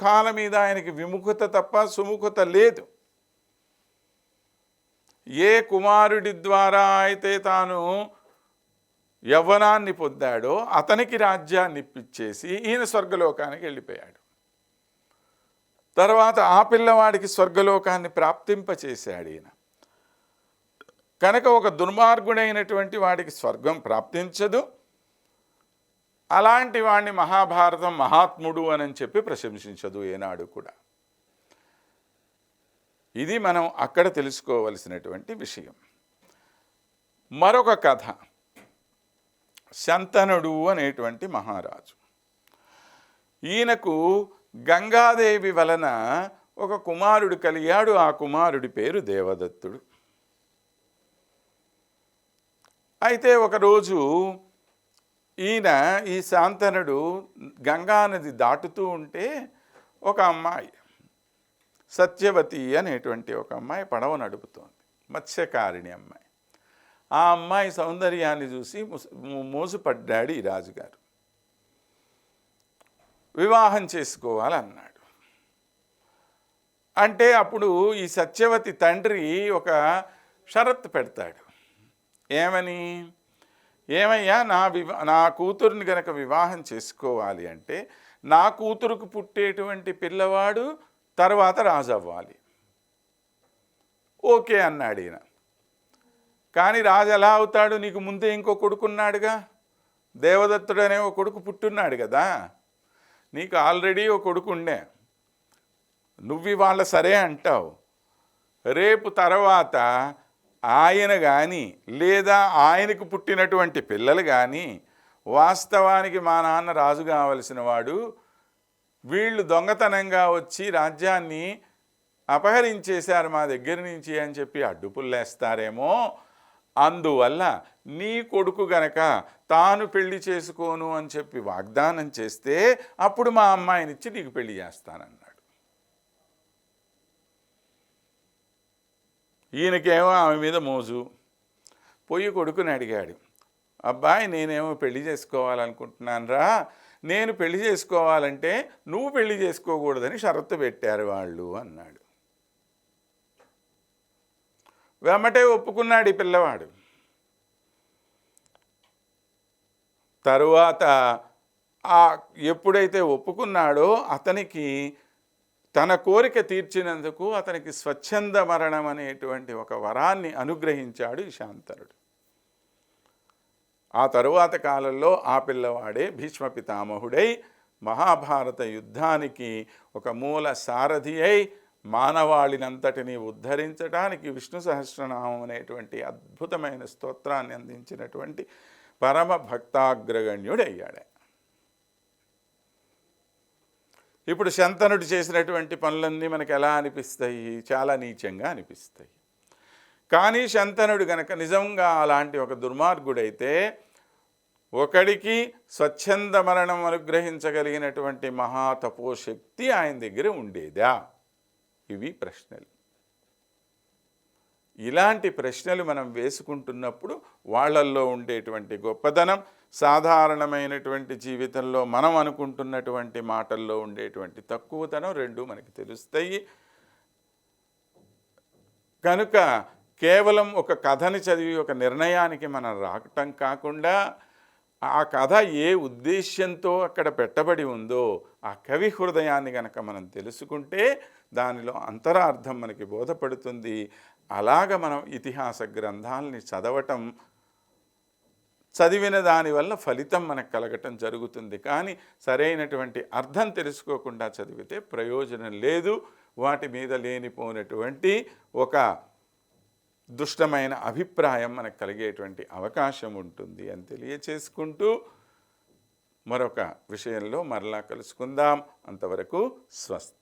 కాళ్ళ మీద ఆయనకి విముఖత తప్ప సుముఖత లేదు. ఏ కుమారుడి ద్వారా అయితే తాను యవ్వనాన్ని పొందాడో అతనికి రాజ్యాన్ని ఇప్పించేసి ఈయన స్వర్గలోకానికి వెళ్ళిపోయాడు. తర్వాత ఆ పిల్లవాడికి స్వర్గలోకాన్ని ప్రాప్తింపచేశాడు ఈయన. కనుక ఒక దుర్మార్గుడైనటువంటి వాడికి స్వర్గం ప్రాప్తించదు. అలాంటి వాడిని మహాభారతం మహాత్ముడు అని చెప్పి ప్రశంసించదు ఏనాడు కూడా. ఇది మనం అక్కడ తెలుసుకోవలసినటువంటి విషయం. మరొక కథ, శంతనుడు అనేటువంటి మహారాజు. ఈయనకు గంగాదేవి వలన ఒక కుమారుడు కలిగాడు. ఆ కుమారుడి పేరు దేవదత్తుడు. అయితే ఒకరోజు ఈయన ఈ శాంతనుడు గంగానది దాటుతూ ఉంటే ఒక అమ్మాయి, సత్యవతి అనేటువంటి ఒక అమ్మాయి పడవ నడుపుతోంది, మత్స్యకారిణి అమ్మాయి. ఆ అమ్మాయి సౌందర్యాన్ని చూసి మోసపడ్డాడు ఈ రాజుగారు. వివాహం చేసుకోవాలన్నాడు. అంటే అప్పుడు ఈ సత్యవతి తండ్రి ఒక షరతు పెడతాడు. ఏమని? ఏమయ్యా, నా కూతురుని గనక వివాహం చేసుకోవాలి అంటే నా కూతురుకు పుట్టేటువంటి పిల్లవాడు తర్వాత రాజు అవ్వాలి. ఓకే అన్నాడు ఈయన. కానీ రాజు ఎలా అవుతాడు? నీకు ముందే ఇంకో కొడుకున్నాడుగా, దేవదత్తుడు అనే ఒక కొడుకు పుట్టున్నాడు కదా, నీకు ఆల్రెడీ ఒక కొడుకు ఉండే, నువ్వు ఇవాళ సరే అంటావు, రేపు తర్వాత ఆయన కానీ లేదా ఆయనకు పుట్టినటువంటి పిల్లలు కానీ వాస్తవానికి మా నాన్న రాజు కావలసిన వాడు, వీళ్ళు దొంగతనంగా వచ్చి రాజ్యాన్ని అపహరించేశారు మా దగ్గర నుంచి అని చెప్పి అడ్డుపుల్లేస్తారేమో, అందువల్ల నీ కొడుకు గనక తాను పెళ్లి చేసుకోను అని చెప్పి వాగ్దానం చేస్తే అప్పుడు మా అమ్మాయినిచ్చి నీకు పెళ్లి చేస్తానన్నాడు. ఈయనకేమో ఆమె మీద మోజు. పోయి కొడుకుని అడిగాడు, అబ్బాయి నేనేమో పెళ్లి చేసుకోవాలనుకుంటున్నాను రా, నేను పెళ్లి చేసుకోవాలంటే నువ్వు పెళ్లి చేసుకోకూడదని షరతు పెట్టారు వాళ్ళు అన్నాడు. వెమ్మటే ఒప్పుకున్నాడు ఈ పిల్లవాడు. తరువాత ఎప్పుడైతే ఒప్పుకున్నాడో అతనికి తన కోరిక తీర్చినందుకు అతనికి స్వచ్ఛంద మరణం అనేటువంటి ఒక వరాన్ని అనుగ్రహించాడు ఈ శాంతనుడు. ఆ తరువాత కాలంలో ఆ పిల్లవాడే భీష్మ పితామహుడై మహాభారత యుద్ధానికి ఒక మూల సారథి అయి మానవాళినంతటిని ఉద్ధరించడానికి విష్ణు సహస్రనామం అనేటువంటి అద్భుతమైన స్తోత్రాన్ని అందించినటువంటి పరమ భక్తాగ్రగణ్యుడయ్యాడు. ఇప్పుడు శంతనుడు చేసినటువంటి పనులన్నీ మనకు ఎలా అనిపిస్తాయి? చాలా నీచంగా అనిపిస్తాయి. కానీ శంతనుడు గనక నిజంగా అలాంటి ఒక దుర్మార్గుడైతే ఒకడికి స్వచ్ఛంద మరణం అనుగ్రహించగలిగినటువంటి మహాతపోశక్తి ఆయన దగ్గర ఉండేదా? ఇవి ప్రశ్నలు. ఇలాంటి ప్రశ్నలు మనం వేసుకుంటున్నప్పుడు వాళ్ళల్లో ఉండేటువంటి గొప్పదనం, సాధారణమైనటువంటి జీవితంలో మనం అనుకుంటున్నటువంటి మాటల్లో ఉండేటువంటి తక్కువతనం రెండు మనకి తెలుస్తాయి. కనుక కేవలం ఒక కథని చదివి ఒక నిర్ణయానికి మనం రావటం కాకుండా ఆ కథ ఏ ఉద్దేశ్యంతో అక్కడ పెట్టబడి ఉందో ఆ కవి హృదయాన్ని కనుక మనం తెలుసుకుంటే దానిలో అంతరార్థం మనకి బోధపడుతుంది. అలాగ మనం ఇతిహాస గ్రంథాలని చదివిన దానివల్ల ఫలితం మనకు కలగటం జరుగుతుంది. కానీ సరైనటువంటి అర్థం తెలుసుకోకుండా చదివితే ప్రయోజనం లేదు. వాటి మీద లేనిపోయినటువంటి ఒక దుష్టమైన అభిప్రాయం మనకు కలిగేటువంటి అవకాశం ఉంటుంది అని తెలియచేసుకుంటూ మరొక విషయంలో మరలా కలుసుకుందాం. అంతవరకు స్వస్తి.